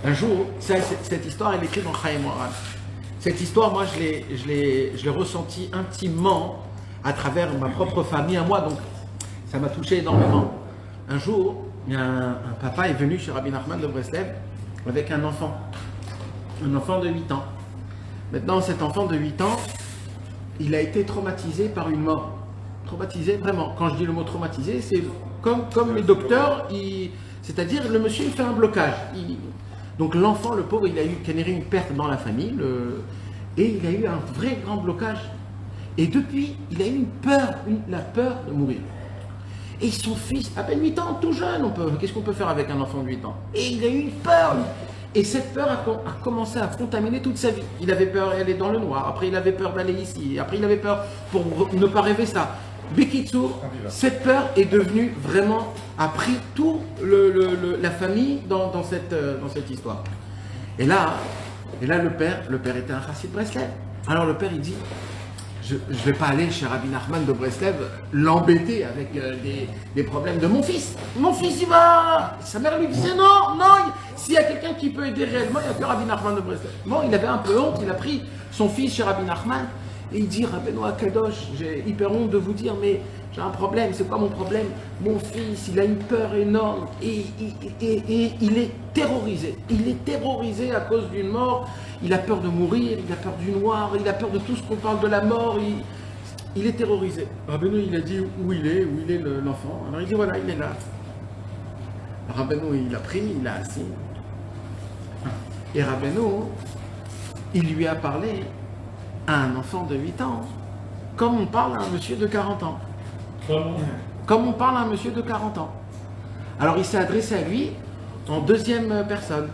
Un jour, cette histoire, elle est écrite dans Chaim Moharan. Cette histoire, moi, je l'ai ressentie intimement à travers ma propre famille à moi, donc ça m'a touché énormément. Un jour, il y a un papa est venu chez Rabbi Nachman de Breslev avec un enfant de 8 ans. Maintenant, cet enfant de 8 ans, il a été traumatisé par une mort. Traumatisé, vraiment. Quand je dis le mot traumatisé, c'est comme les docteurs, c'est-à-dire le monsieur il fait un blocage. Donc l'enfant, le pauvre, il a eu une perte dans la famille, et il a eu un vrai grand blocage. Et depuis, il a eu la peur de mourir. Et son fils, à peine 8 ans, tout jeune, qu'est-ce qu'on peut faire avec un enfant de 8 ans? Et il a eu une peur. Et cette peur a commencé à contaminer toute sa vie. Il avait peur d'aller dans le noir, après il avait peur d'aller ici, après il avait peur pour ne pas rêver ça. Bekitsour, cette peur est devenue vraiment, a pris tout la famille dans cette histoire. Et là, le père était un chassid de Breslev. Alors le père il dit, je ne vais pas aller chez Rabbi Nachman de Breslev l'embêter avec des problèmes de mon fils. Mon fils il va... Sa mère lui disait non, s'il y a quelqu'un qui peut aider réellement, il n'y a que Rabbi Nachman de Breslev. Bon, il avait un peu honte, il a pris son fils chez Rabbi Nachman. Et il dit, Rabbeinu Akadosh, j'ai hyper honte de vous dire, mais j'ai un problème, c'est quoi mon problème? Mon fils, il a une peur énorme et il est terrorisé. Il est terrorisé à cause d'une mort, il a peur de mourir, il a peur du noir, il a peur de tout ce qu'on parle de la mort, il est terrorisé. Rabbeinu, il a dit où il est l'enfant. Alors il dit, voilà, il est là. Rabbeinu, il a pris, il a assis. Et Rabbeinu, il lui a parlé à un enfant de 8 ans, comme on parle à un monsieur de 40 ans. Comme on parle à un monsieur de 40 ans. Alors il s'est adressé à lui en deuxième personne.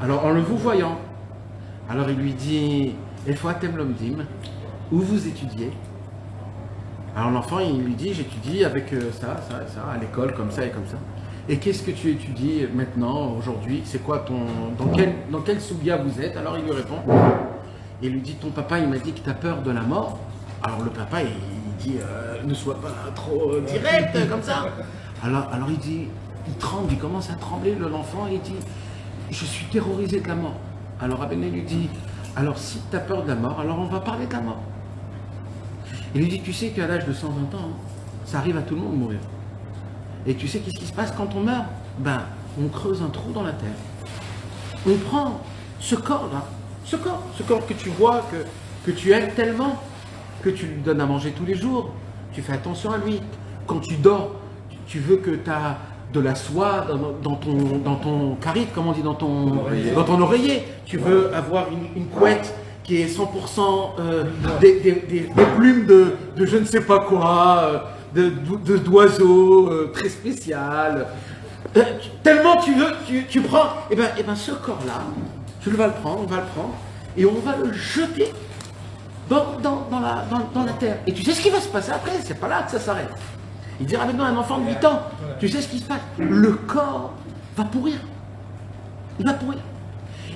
Alors en le vous voyant. Alors il lui dit, Efoatem Lomdim, où vous étudiez? Alors l'enfant il lui dit, j'étudie avec ça, à l'école, comme ça et comme ça. Et qu'est-ce que tu étudies maintenant, aujourd'hui? C'est quoi dans quel soubia vous êtes? Alors il lui répond. Et il lui dit, ton papa, il m'a dit que tu as peur de la mort. Alors le papa, il dit, ne sois pas trop direct comme ça. Alors il dit, il tremble, il commence à trembler, l'enfant, et il dit, je suis terrorisé de la mort. Alors Rabbeinu lui dit, alors si tu as peur de la mort, alors on va parler de la mort. Il lui dit, tu sais qu'à l'âge de 120 ans, ça arrive à tout le monde de mourir. Et tu sais qu'est-ce qui se passe quand on meurt? Ben, on creuse un trou dans la terre. On prend ce corps-là, ce corps que tu vois, que tu aimes tellement, que tu lui donnes à manger tous les jours, tu fais attention à lui. Quand tu dors, tu veux que tu as de la soie dans ton carit, comme on dit, dans ton oreiller. Tu veux avoir une couette qui est 100% des plumes de je ne sais pas quoi, d'oiseaux très spéciales. Tellement tu veux, tu prends, et ben ce corps-là, on va le prendre, et on va le jeter dans la terre. Et tu sais ce qui va se passer après, c'est pas là que ça s'arrête. Il dira maintenant à un enfant de 8 ans, tu sais ce qui se passe? Le corps va pourrir. Il va pourrir.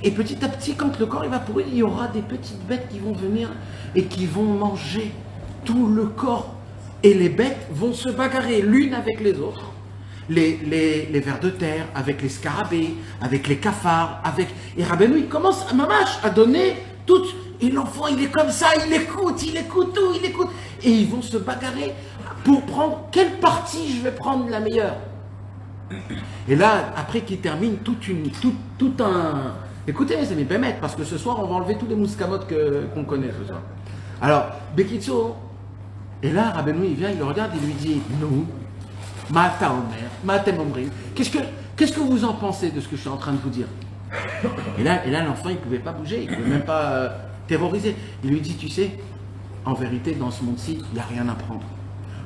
Et petit à petit, quand le corps il va pourrir, il y aura des petites bêtes qui vont venir et qui vont manger tout le corps. Et les bêtes vont se bagarrer l'une avec les autres. Les vers de terre, avec les scarabées, avec les cafards, et Rabbeinu il commence à donner tout. Et l'enfant il est comme ça, il écoute tout. Et ils vont se bagarrer pour prendre quelle partie je vais prendre la meilleure. Et là, après qu'il termine tout un... Écoutez mes amis, permettre, parce que ce soir on va enlever tous les mouscamotes qu'on connaît ce soir. Alors, Bekitso, et là Rabbeinu il vient, il le regarde, il lui dit, nous, Mata Omer, Matem Omrim, qu'est-ce que vous en pensez de ce que je suis en train de vous dire? Et là l'enfant il ne pouvait pas bouger, il ne pouvait même pas terroriser. Il lui dit, tu sais, en vérité dans ce monde-ci, il n'y a rien à prendre.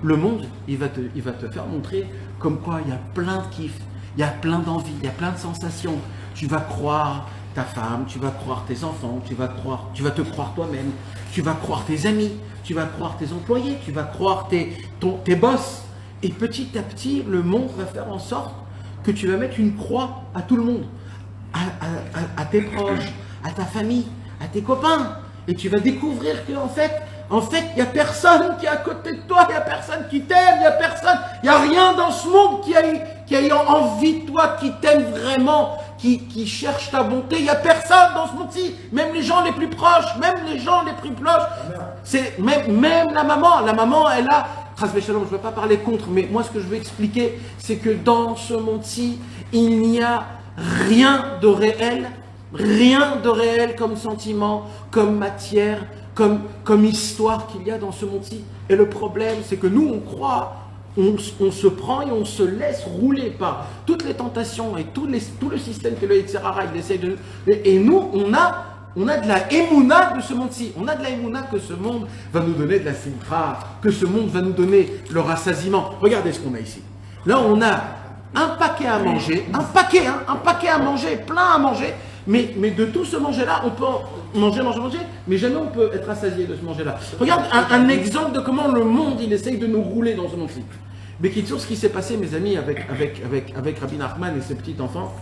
Le monde, il va te faire montrer comme quoi il y a plein de kiff, il y a plein d'envie, il y a plein de sensations. Tu vas croire ta femme, tu vas croire tes enfants, tu vas te croire toi-même, tu vas croire tes amis, tu vas croire tes employés, tu vas croire tes boss. Et petit à petit, le monde va faire en sorte que tu vas mettre une croix à tout le monde, à tes proches, à ta famille, à tes copains. Et tu vas découvrir qu'en fait, il n'y a personne qui est à côté de toi, il n'y a personne qui t'aime, il n'y a rien dans ce monde qui a eu envie de toi, qui t'aime vraiment, qui cherchent ta bonté. Il n'y a personne dans ce monde-ci. Même les gens les plus proches, même les gens les plus proches. C'est même la maman. La maman, elle a... Je ne veux pas parler contre, mais moi, ce que je veux expliquer, c'est que dans ce monde-ci, il n'y a rien de réel comme sentiment, comme matière, comme histoire qu'il y a dans ce monde-ci. Et le problème, c'est que nous, on croit, on se prend et on se laisse rouler par toutes les tentations et tout le système que le etc. il essaie de... Et nous, on a de la émouna de ce monde-ci. On a de la émouna que ce monde va nous donner de la simcha, que ce monde va nous donner le rassasiement. Regardez ce qu'on a ici. Là, on a un paquet à manger, un paquet à manger, plein à manger. Mais de tout ce manger-là, on peut manger, mais jamais on peut être rassasié de ce manger-là. Regarde un exemple de comment le monde, il essaye de nous rouler dans ce monde-ci. Mais qui ce qui s'est passé, mes amis, avec Rabbi Nachman et ses petits-enfants,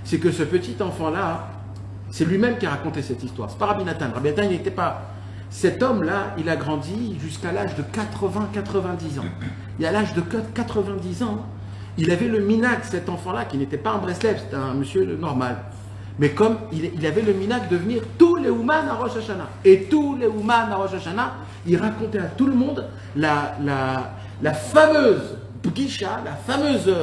c'est que ce petit-enfant-là, c'est lui-même qui a raconté cette histoire. C'est pas Rabbi Nathan. Rabbi Nathan, il n'était pas... Cet homme-là, il a grandi jusqu'à l'âge de 80-90 ans. Et à l'âge de 90 ans, il avait le minag, cet enfant-là, qui n'était pas un Breslev, c'était un monsieur normal. Mais comme il avait le minag de venir tous les Ouman à Rosh Hashanah. Et tous les Ouman à Rosh Hashanah, il racontait à tout le monde la fameuse Pgisha, la fameuse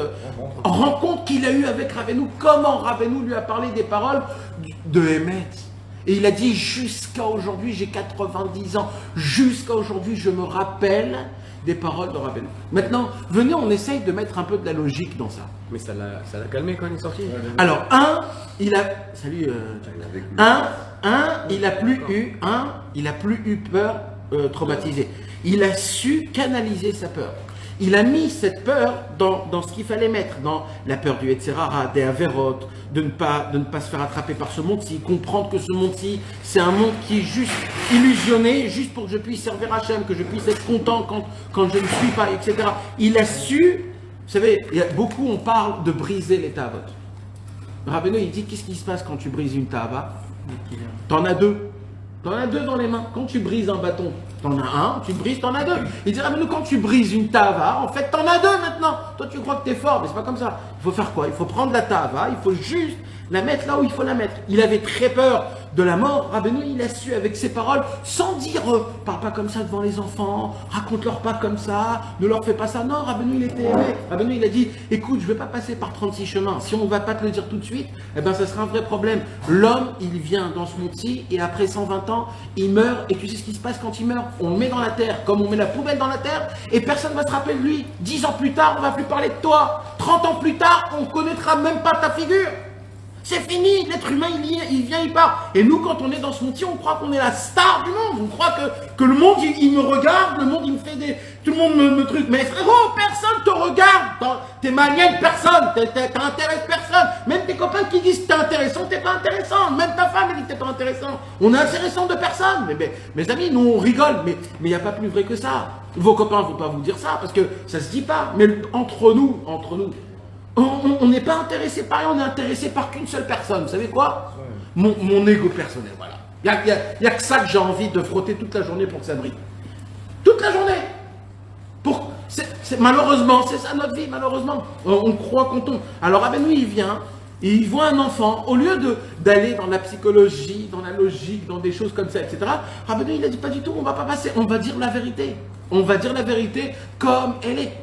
rencontre qu'il a eue avec Rabbeinu, comment Rabbeinu lui a parlé des paroles de Emet. Et il a dit, jusqu'à aujourd'hui, j'ai 90 ans, jusqu'à aujourd'hui, je me rappelle des paroles de Rabbeinu. Maintenant, venez, on essaye de mettre un peu de la logique dans ça. Mais ça l'a calmé quand il est sorti. Alors, il a plus eu peur traumatisée. Il a su canaliser sa peur. Il a mis cette peur dans ce qu'il fallait mettre, dans la peur du Yetzerara, des Averot, de ne pas se faire attraper par ce monde-ci, comprendre que ce monde-ci, c'est un monde qui est juste illusionné, juste pour que je puisse servir Hachem, que je puisse être content quand je ne suis pas, etc. Il a su, vous savez, beaucoup on parle de briser les tavot. Rabbeinu, il dit, qu'est-ce qui se passe quand tu brises une tava? T'en as deux. T'en as deux dans les mains. Quand tu brises un bâton, t'en as un, tu brises, t'en as deux. Il dit, Rabbeinu, quand tu brises une tava, en fait, t'en as deux maintenant. Toi, tu crois que t'es fort, mais c'est pas comme ça. Il faut faire quoi? Il faut prendre la tava, il faut juste la mettre là où il faut la mettre. Il avait très peur de la mort. Rabbeinu, il a su avec ses paroles, sans dire, parle pas comme ça devant les enfants, raconte-leur pas comme ça, ne leur fais pas ça. Non, Rabbeinu, il était aimé. Rabbeinu, il a dit, écoute, je vais pas passer par 36 chemins. Si on va pas te le dire tout de suite, eh ben, ça sera un vrai problème. L'homme, il vient dans ce monde-ci, et après 120 ans, il meurt, et tu sais ce qui se passe quand il meurt? On le met dans la terre, comme on met la poubelle dans la terre, et personne ne va se rappeler de lui. 10 ans plus tard, on va plus parler de toi. 30 ans plus tard, on connaîtra même pas ta figure. C'est fini, l'être humain il vient, il part. Et nous, quand on est dans ce monde-ci, on croit qu'on est la star du monde. On croit que le monde, il me regarde, le monde, il me fait des... Tout le monde me truc. Mais frérot, personne te regarde. T'es manienne, personne. T'intéresses personne. Même tes copains qui disent que t'es intéressant, t'es pas intéressant. Même ta femme, elle dit que t'es pas intéressant. On est intéressant de personne. Mais mes amis, nous, on rigole. Mais il n'y a pas plus vrai que ça. Vos copains ne vont pas vous dire ça parce que ça se dit pas. Mais entre nous, on n'est pas intéressé par rien, on est intéressé par qu'une seule personne. Vous savez quoi? Mon ego personnel, voilà. Il n'y a que ça que j'ai envie de frotter toute la journée pour que ça brille. Toute la journée. Malheureusement, c'est ça notre vie, malheureusement. On croit qu'on tombe. Alors, Rabbeinu, il vient, et il voit un enfant, au lieu d'aller dans la psychologie, dans la logique, dans des choses comme ça, etc., Rabbeinu, il a dit pas du tout, on va pas passer, on va dire la vérité. On va dire la vérité comme elle est.